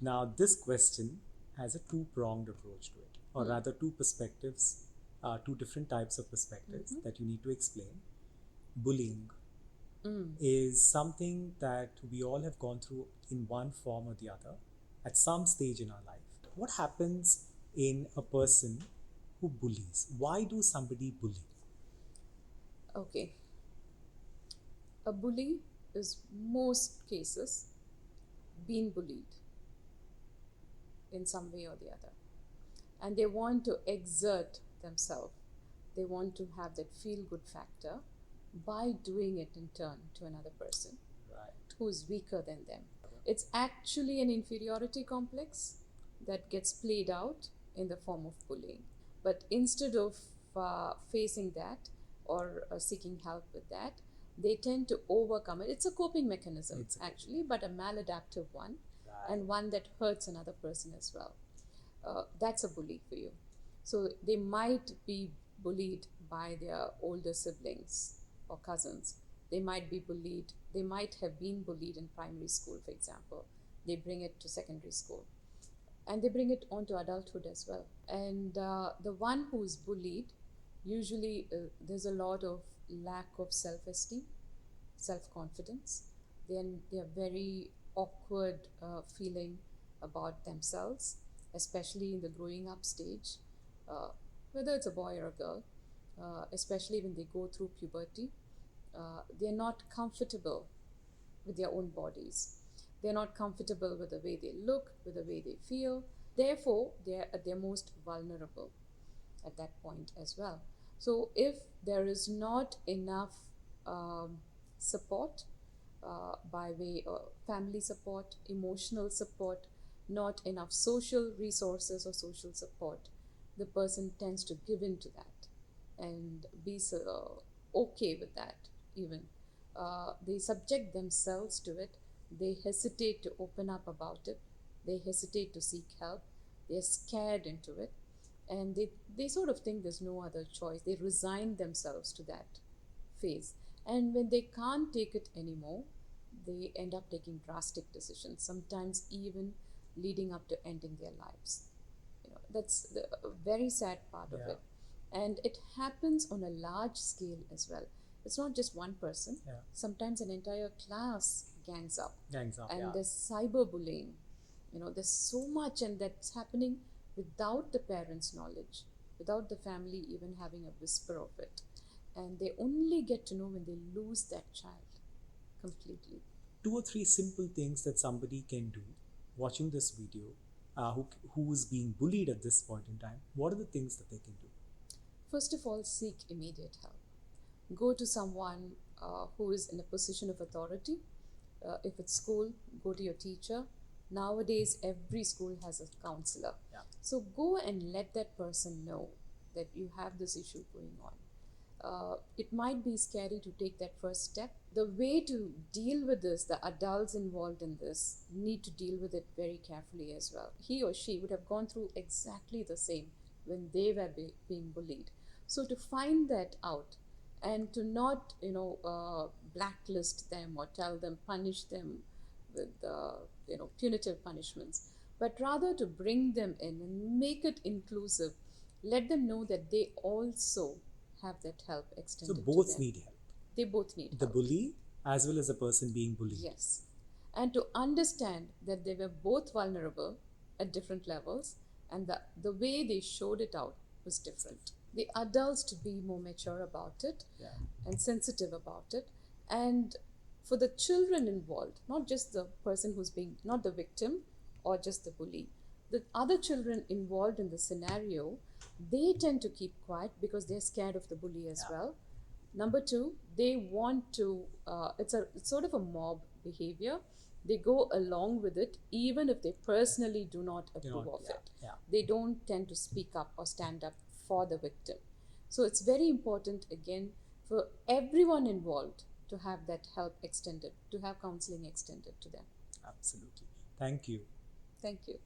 Now, this question has a two-pronged approach to it, or rather two perspectives, two different types of perspectives that you need to explain. Bullying is something that we all have gone through in one form or the other at some stage in our life. What happens in a person who bullies? Why do somebody bully? Okay. A bully is most cases being bullied in some way or the other. And they want to exert themselves. They want to have that feel-good factor by doing it in turn to another person who is weaker than them. It's actually an inferiority complex that gets played out in the form of bullying. But instead of facing that or seeking help with that, they tend to overcome it. It's a coping mechanism, actually, but a maladaptive one, and one that hurts another person as well. That's a bully for you. So they might be bullied by their older siblings or cousins. They might be bullied. They might have been bullied in primary school, for example. They bring it to secondary school. And they bring it on to adulthood as well. And the one who is bullied, usually there's a lot of lack of self-esteem, self-confidence. They are very awkward feeling about themselves, especially in the growing up stage, whether it's a boy or a girl, especially when they go through puberty. They're not comfortable with their own bodies. They're not comfortable with the way they look, with the way they feel. Therefore, they're at their most vulnerable at that point as well. So if there is not enough support by way of family support, emotional support, not enough social resources or social support, the person tends to give in to that and be okay with that even. They subject themselves to it. They hesitate to open up about it. They hesitate to seek help. They're scared into it. And they sort of think there's no other choice. They resign themselves to that phase. And when they can't take it anymore, they end up taking drastic decisions, sometimes even leading up to ending their lives. That's the very sad part of it. And it happens on a large scale as well. It's not just one person. Sometimes an entire class gangs up. And there's cyberbullying. There's so much, and that's happening without the parents' knowledge, without the family even having a whisper of it. And they only get to know when they lose that child completely. 2 or 3 simple things that somebody can do watching this video, who is being bullied at this point in time. What are the things that they can do? First of all, seek immediate help. Go to someone who is in a position of authority. If it's school, go to your teacher. Nowadays, every school has a counselor. So go and let that person know that you have this issue going on. It might be scary to take that first step. The way to deal with this, the adults involved in this need to deal with it very carefully as well. He or she would have gone through exactly the same when they were being bullied. So to find that out and to not, blacklist them or tell them, punish them with, punitive punishments, but rather to bring them in and make it inclusive. Let them know that they also have that help extended to them. So both need help. They both need help. The bully as well as the person being bullied. Yes. And to understand that they were both vulnerable at different levels, and the way they showed it out was different. The adults to be more mature about it and sensitive about it. And for the children involved, not just the person who's being, not the victim or just the bully, the other children involved in the scenario, they tend to keep quiet because they're scared of the bully as well. Number two, they want to, it's sort of a mob behavior. They go along with it even if they personally do not approve of it. They don't tend to speak up or stand up for the victim. So it's very important, again, for everyone involved to have that help extended, to have counseling extended to them. Absolutely. Thank you. Thank you.